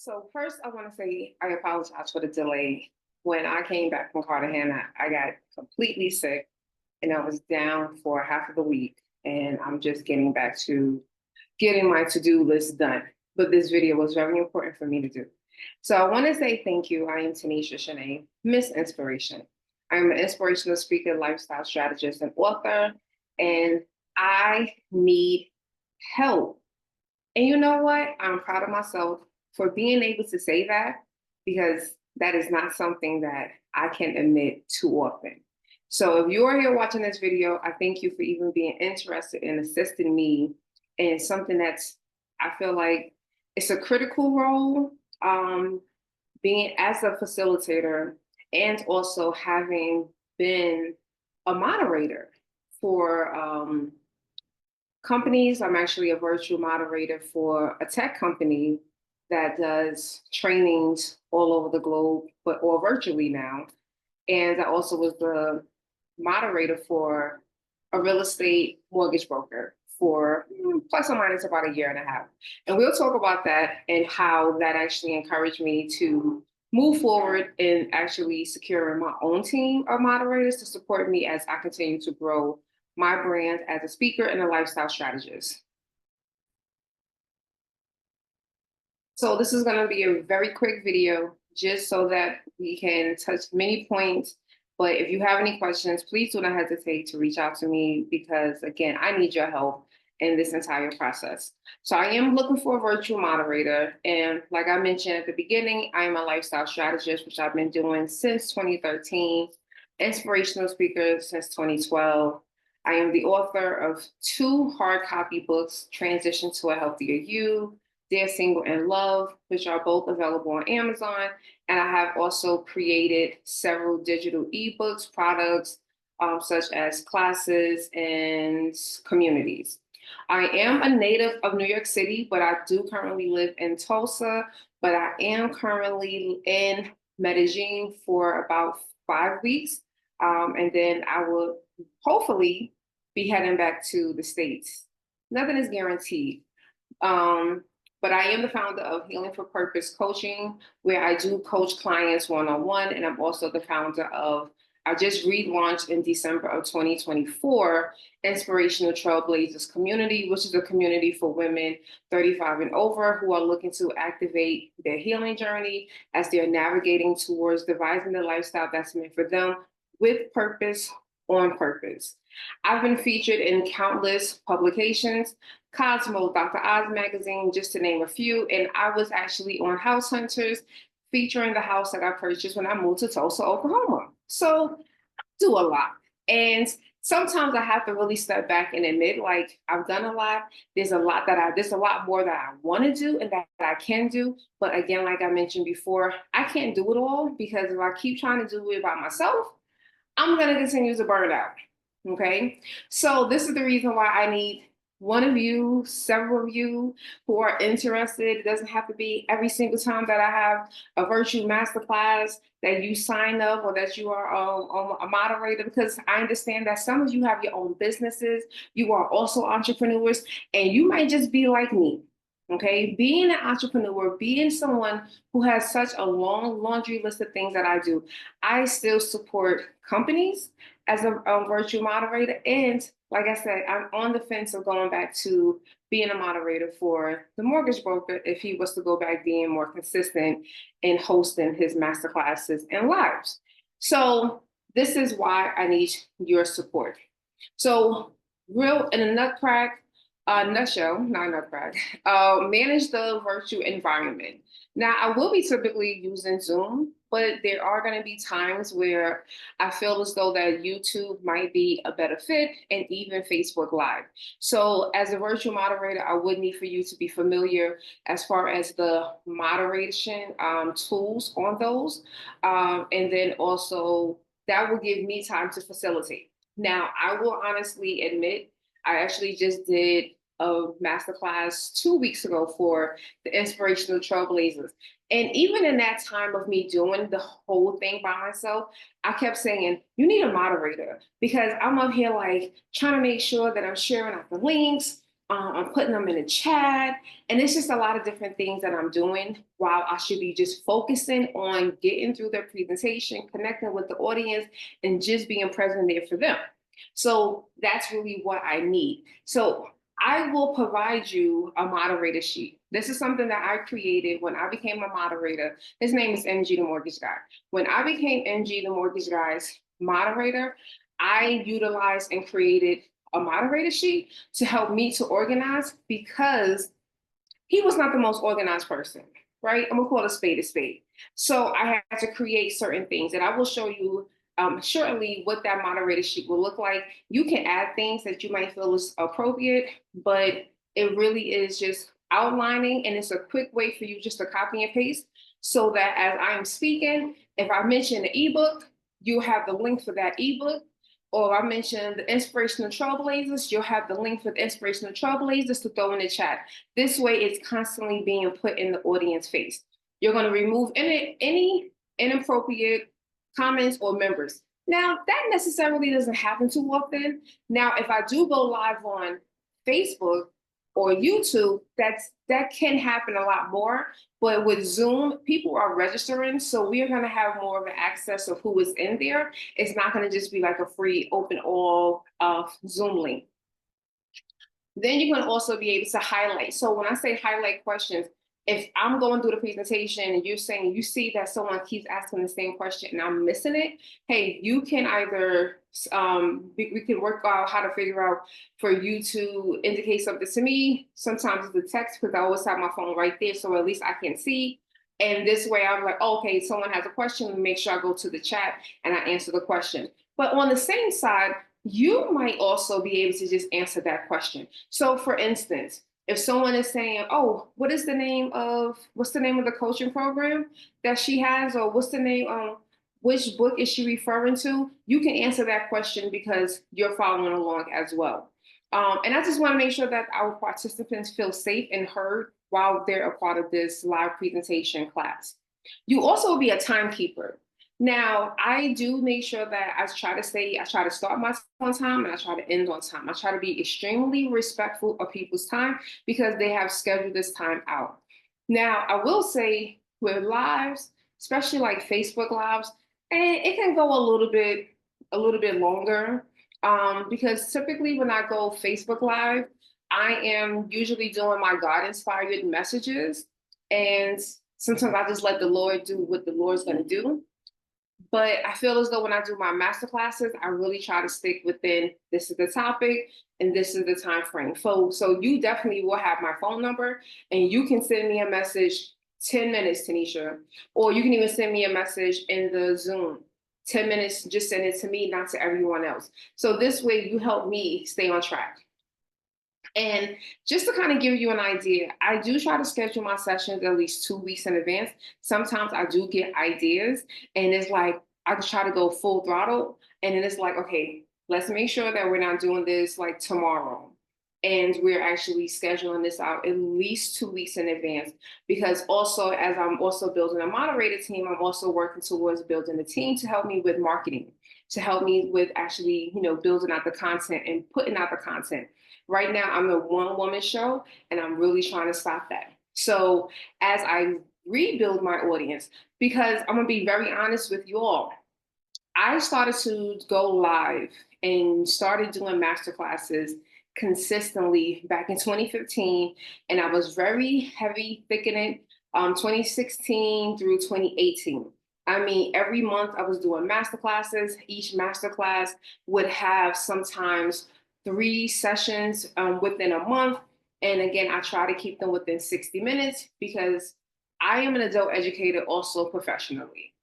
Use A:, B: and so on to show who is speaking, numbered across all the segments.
A: So first, I want to say I apologize for the delay. When I came back from Cartagena, I got completely sick and I was down for half of the week. And I'm just getting back to getting my to-do list done. But this video was very important for me to do. So I want to say thank you. I am Tanisha Shanae, Miss Inspiration. I'm an inspirational speaker, lifestyle strategist, and author, and I need help. And you know what? I'm proud of myself for being able to say that because that is not something that I can admit too often. So if you're here watching this video, I thank you for even being interested in assisting me in something that's, I feel like it's a critical role, being as a facilitator and also having been a moderator for companies. I'm actually a virtual moderator for a tech company that does trainings all over the globe, but all virtually now. And I also was the moderator for a real estate mortgage broker for plus or minus about a year and a half. And we'll talk about that and how that actually encouraged me to move forward in actually securing my own team of moderators to support me as I continue to grow my brand as a speaker and a lifestyle strategist. So this is going to be a very quick video just so that we can touch many points. But if you have any questions, please do not hesitate to reach out to me because, again, I need your help in this entire process. So I am looking for a virtual moderator. And like I mentioned at the beginning, I am a lifestyle strategist, which I've been doing since 2013, inspirational speaker since 2012. I am the author of 2 hard copy books, Transition to a Healthier You, Dear Single and Love, which are both available on Amazon. And I have also created several digital ebooks, products, such as classes and communities. I am a native of New York City, but I do currently live in Tulsa, but I am currently in Medellin for about 5 weeks. And then I will hopefully be heading back to the States. Nothing is guaranteed. But I am the founder of Healing for Purpose Coaching, where I do coach clients one-on-one. And I'm also the founder of, I just relaunched in December of 2024, Inspirational Trailblazers Community, which is a community for women 35 and over who are looking to activate their healing journey as they're navigating towards devising the lifestyle that's meant for them with purpose, on purpose. I've been featured in countless publications, Cosmo, Dr. Oz magazine, just to name a few. And I was actually on House Hunters featuring the house that I purchased when I moved to Tulsa, Oklahoma. So I do a lot. And sometimes I have to really step back and admit, like, I've done a lot. There's a lot more that I want to do and that I can do. But again, like I mentioned before, I can't do it all because if I keep trying to do it by myself, I'm going to continue to burn out. Okay. So this is the reason why I need one of you, several of you who are interested. It doesn't have to be every single time that I have a virtual masterclass that you sign up or that you are a moderator, because I understand that some of you have your own businesses. You are also entrepreneurs and you might just be like me. Okay, being an entrepreneur, being someone who has such a long laundry list of things that I do, I still support companies as a virtual moderator. And like I said, I'm on the fence of going back to being a moderator for the mortgage broker if he was to go back being more consistent in hosting his masterclasses and lives. So this is why I need your support. So real in a nutshell, manage the virtual environment. Now, I will be typically using Zoom, but there are going to be times where I feel as though that YouTube might be a better fit and even Facebook Live. So as a virtual moderator, I would need for you to be familiar as far as the moderation tools on those. And then also that will give me time to facilitate. Now, I will honestly admit, I actually just did a masterclass 2 weeks ago for the Inspirational Trailblazers. And even in that time of me doing the whole thing by myself, I kept saying, you need a moderator, because I'm up here like trying to make sure that I'm sharing out the links. I'm putting them in a chat, and it's just a lot of different things that I'm doing while I should be just focusing on getting through their presentation, connecting with the audience, and just being present there for them. So that's really what I need. So I will provide you a moderator sheet. This is something that I created when I became a moderator. His name is MG the Mortgage Guy. When I became MG the Mortgage Guy's moderator, I utilized and created a moderator sheet to help me to organize because he was not the most organized person, right? I'm gonna call a spade a spade. So I had to create certain things, and I will show you shortly what that moderator sheet will look like. You can add things that you might feel is appropriate, but it really is just outlining, and it's a quick way for you just to copy and paste so that as I am speaking, if I mention the ebook, you'll have the link for that ebook. Or I mentioned the inspirational trailblazers, you'll have the link for the inspirational trailblazers to throw in the chat. This way, it's constantly being put in the audience face. You're going to remove any inappropriate comments or members. Now, that necessarily doesn't happen too often. Now, if I do go live on Facebook or YouTube, that can happen a lot more. But with Zoom, people are registering, so we are going to have more of an access of who is in there. It's not going to just be like a free open all Zoom link. Then you can also be able to highlight. So when I say highlight questions, if I'm going through the presentation and you're saying you see that someone keeps asking the same question and I'm missing it, hey, you can either, we can work out how to figure out for you to indicate something to me. Sometimes it's the text because I always have my phone right there, so at least I can see. And this way I'm like, oh, okay, someone has a question, make sure I go to the chat and I answer the question. But on the same side, you might also be able to just answer that question. So for instance, if someone is saying, oh, what's the name of the coaching program that she has, or what's the name, which book is she referring to? You can answer that question because you're following along as well. And I just want to make sure that our participants feel safe and heard while they're a part of this live presentation class. You also will be a timekeeper. Now, I do make sure that I try to start my on time and I try to end on time. I try to be extremely respectful of people's time because they have scheduled this time out. Now, I will say with lives, especially like Facebook lives, and it can go a little bit longer because typically when I go Facebook live, I am usually doing my God inspired messages, and sometimes I just let the Lord do what the Lord's going to do. But I feel as though when I do my master classes, I really try to stick within this is the topic and this is the time frame. So you definitely will have my phone number and you can send me a message 10 minutes, Tanisha, or you can even send me a message in the Zoom. 10 minutes, just send it to me, not to everyone else. So this way you help me stay on track. And just to kind of give you an idea, I do try to schedule my sessions at least 2 weeks in advance. Sometimes I do get ideas and it's like, I just try to go full throttle. And then it's like, okay, let's make sure that we're not doing this like tomorrow. And we're actually scheduling this out at least 2 weeks in advance. Because also, as I'm also building a moderator team, I'm also working towards building a team to help me with marketing, to help me with actually, building out the content and putting out the content. Right now, I'm a one-woman show, and I'm really trying to stop that. So as I rebuild my audience, because I'm gonna be very honest with you all, I started to go live and started doing master classes consistently back in 2015, and I was very heavy thickening 2016 through 2018. I mean, every month I was doing master classes. Each master class would have sometimes 3 sessions within a month. And again, I try to keep them within 60 minutes because I am an adult educator also professionally.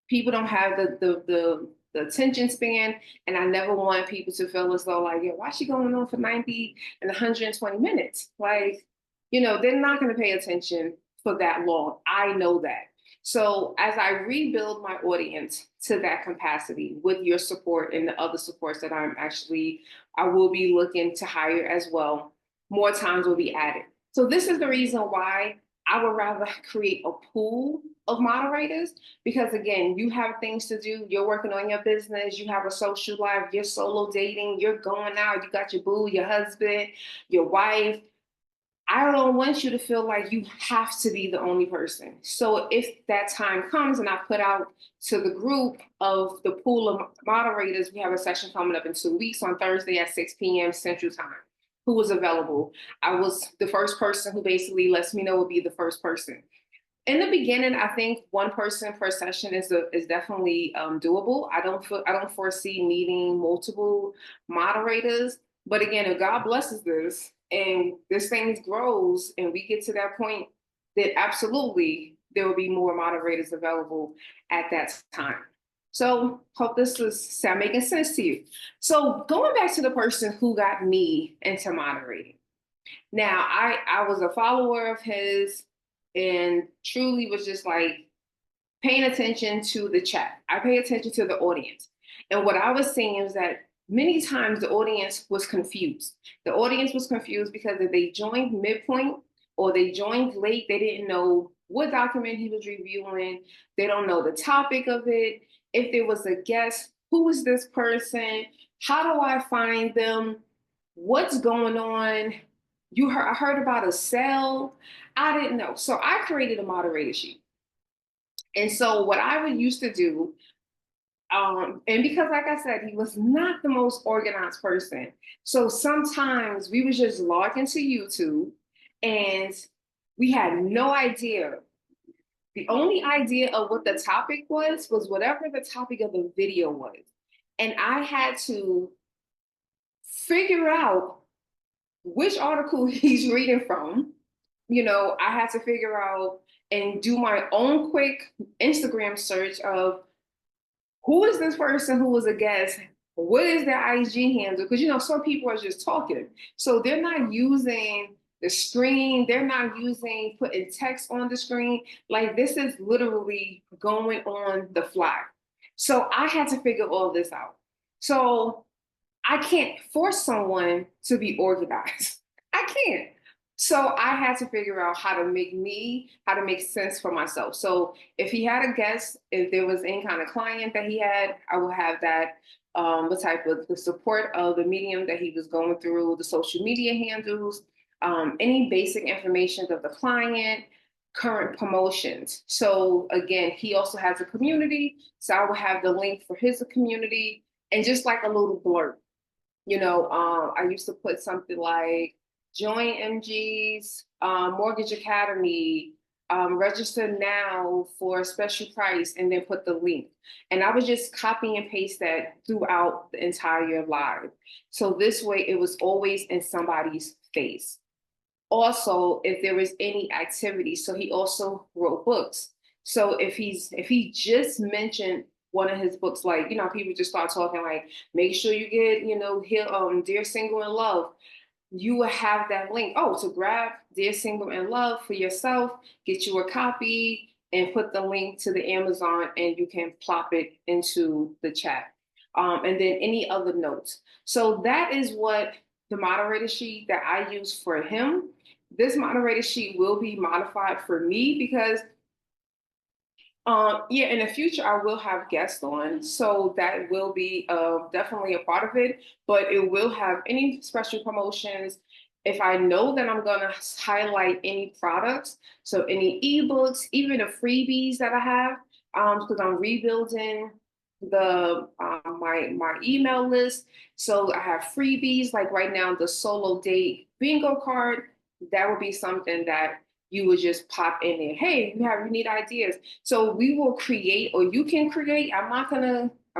A: People don't have the attention span, and I never want people to feel as though like, yeah, why is she going on for 90 and 120 minutes? Like, they're not going to pay attention for that long. I know that. So as I rebuild my audience to that capacity with your support and the other supports that I will be looking to hire as well, more times will be added. So this is the reason why I would rather create a pool of moderators because, again, you have things to do. You're working on your business, you have a social life, you're solo dating, you're going out, you got your boo, your husband, your wife. I don't want you to feel like you have to be the only person. So if that time comes and I put out to the group of the pool of moderators, we have a session coming up in 2 weeks on Thursday at 6 p.m. Central Time. Who was available? I was the first person who basically lets me know would be the first person. In the beginning, I think one person per session is definitely doable. I don't foresee needing multiple moderators. But again, if God blesses this and this thing grows and we get to that point, then absolutely there will be more moderators available at that time. So hope this is making sense to you. So going back to the person who got me into moderating. Now, I was a follower of his and truly was just like paying attention to the chat. I pay attention to the audience. And what I was seeing is that many times the audience was confused. The audience was confused because if they joined midpoint or they joined late, they didn't know what document he was reviewing. They don't know the topic of it. If there was a guest, who is this person? How do I find them? What's going on? I heard about a sale. I didn't know. So I created a moderator sheet. And so what I would used to do, and because like I said, he was not the most organized person. So sometimes we would just log into YouTube and we had no idea. The only idea of what the topic was whatever the topic of the video was. And I had to figure out which article he's reading from. I had to figure out and do my own quick Instagram search of who is this person who was a guest? What is their IG handle? Because some people are just talking. So they're not using the screen, they're not using putting text on the screen. Like this is literally going on the fly. So I had to figure all this out. So I can't force someone to be organized. I can't. So I had to figure out how to make sense for myself. So if he had a guest, if there was any kind of client that he had, I would have that, the type of the support of the medium that he was going through, the social media handles, any basic information of the client, current promotions. So again, he also has a community. So I would have the link for his community and just like a little blurb. I used to put something like join MG's Mortgage Academy, register now for a special price, and then put the link. And I would just copy and paste that throughout the entire live. So this way it was always in somebody's face. Also, if there was any activity, so he also wrote books. So if he just mentioned one of his books, like, people just start talking like, make sure you get, Dear Single in Love, you will have that link. Oh, to grab Dear Single in Love for yourself, get you a copy and put the link to the Amazon and you can plop it into the chat. And then any other notes. So that is what the moderator sheet that I use for him. This moderator sheet will be modified for me because in the future, I will have guests on, so that will be definitely a part of it, but it will have any special promotions. If I know that I'm going to highlight any products, so any ebooks, even the freebies that I have, because I'm rebuilding my email list. So I have freebies, like right now, the solo date bingo card, that would be something that you would just pop in there. Hey, you need ideas. So we will create, or you can create. I'm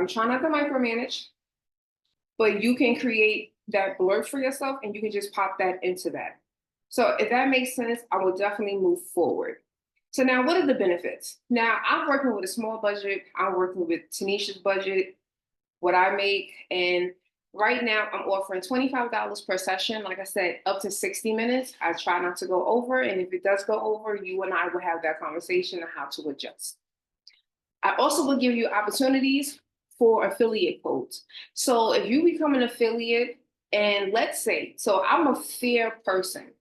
A: trying not to micromanage, but you can create that blurb for yourself and you can just pop that into that. So if that makes sense, I will definitely move forward. So now what are the benefits? Now I'm working with a small budget. I'm working with Tanisha's budget, what I make, and right now, I'm offering $25 per session. Like I said, up to 60 minutes. I try not to go over. And if it does go over, you and I will have that conversation on how to adjust. I also will give you opportunities for affiliate codes. So if you become an affiliate, and let's say, so I'm a fair person.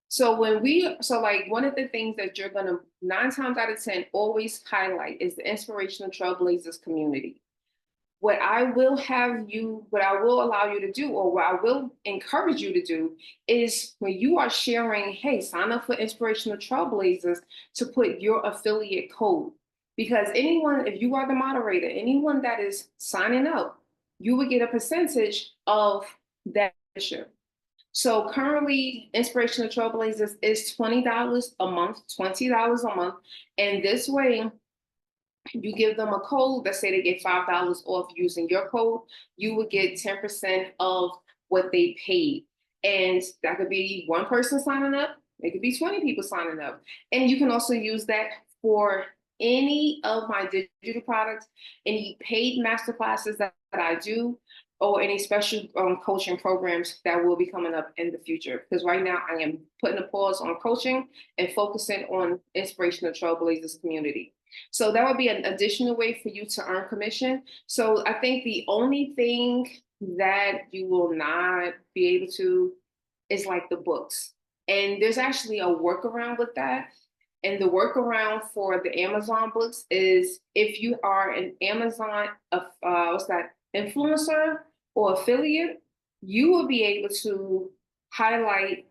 A: So like one of the things that you're gonna 9 times out of 10 always highlight is the inspirational trailblazers community. What I will allow you to do, or what I will encourage you to do, is when you are sharing, hey, sign up for Inspirational Trailblazers, to put your affiliate code. Because anyone, if you are the moderator, anyone that is signing up, you would get a percentage of that membership. So currently, Inspirational Trailblazers is $20 a month, $20 a month. And this way, you give them a code. Let's say they get $5 off using your code, you would get 10% of what they paid. And that could be one person signing up, it could be 20 people signing up. And you can also use that for any of my digital products, any paid master classes that I do, or any special coaching programs that will be coming up in the future. Because right now I am putting a pause on coaching and focusing on Inspirational Trailblazers community. So that would be an additional way for you to earn commission. So I think the only thing that you will not be able to is like the books. And there's actually a workaround with that. And the workaround for the Amazon books is if you are an Amazon what's that, influencer or affiliate, you will be able to highlight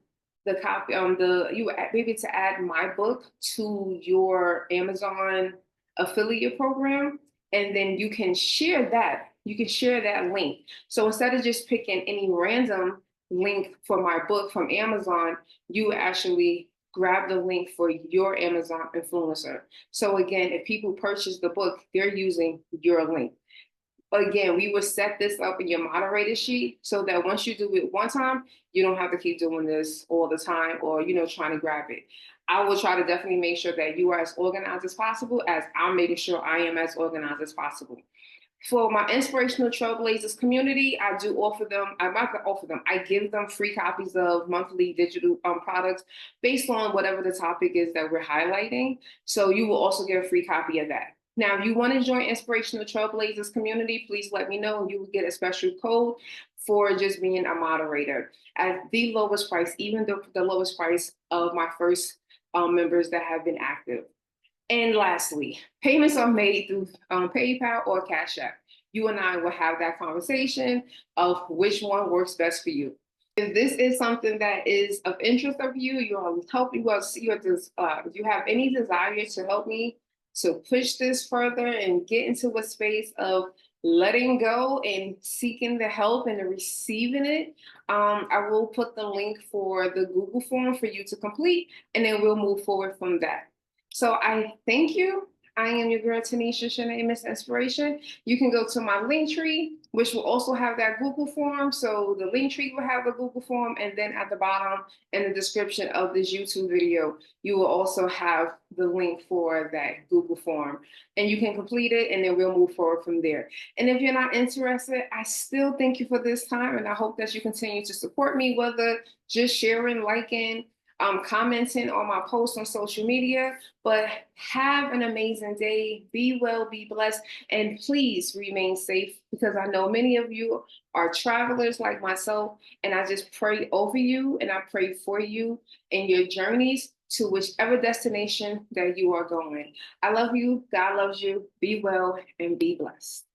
A: the copy you would be able to add my book to your Amazon affiliate program, and then you can share that. You can share that link. So instead of just picking any random link for my book from Amazon, you actually grab the link for your Amazon influencer. So again, if people purchase the book, they're using your link. Again, we will set this up in your moderator sheet so that once you do it one time, you don't have to keep doing this all the time, or trying to grab it. I will try to definitely make sure that you are as organized as possible, as I'm making sure I am as organized as possible. For my Inspirational Trailblazers community, I do offer them, I'm not gonna offer them, I give them free copies of monthly digital products based on whatever the topic is that we're highlighting. So you will also get a free copy of that. Now, if you want to join Inspirational Trailblazers community, please let me know. You will get a special code for just being a moderator at the lowest price, even the lowest price of my first members that have been active. And lastly, payments are made through PayPal or Cash App. You and I will have that conversation of which one works best for you. If this is something that is of interest of you, you're helping, you have any desire to help me to push this further and get into a space of letting go and seeking the help and receiving it, I will put the link for the Google form for you to complete, and then we'll move forward from that. So I thank you. I am your girl, Tanisha Shanae, Miss Inspiration. You can go to my link tree, which will also have that Google form. So the link tree will have a Google form. And then at the bottom in the description of this YouTube video, you will also have the link for that Google form. And you can complete it, and then we'll move forward from there. And if you're not interested, I still thank you for this time. And I hope that you continue to support me, whether just sharing, liking, commenting on my posts on social media. But have an amazing day. Be well, be blessed, and please remain safe, because I know many of you are travelers like myself. And I just pray over you and I pray for you in your journeys to whichever destination that you are going. I love you. God loves you. Be well and be blessed.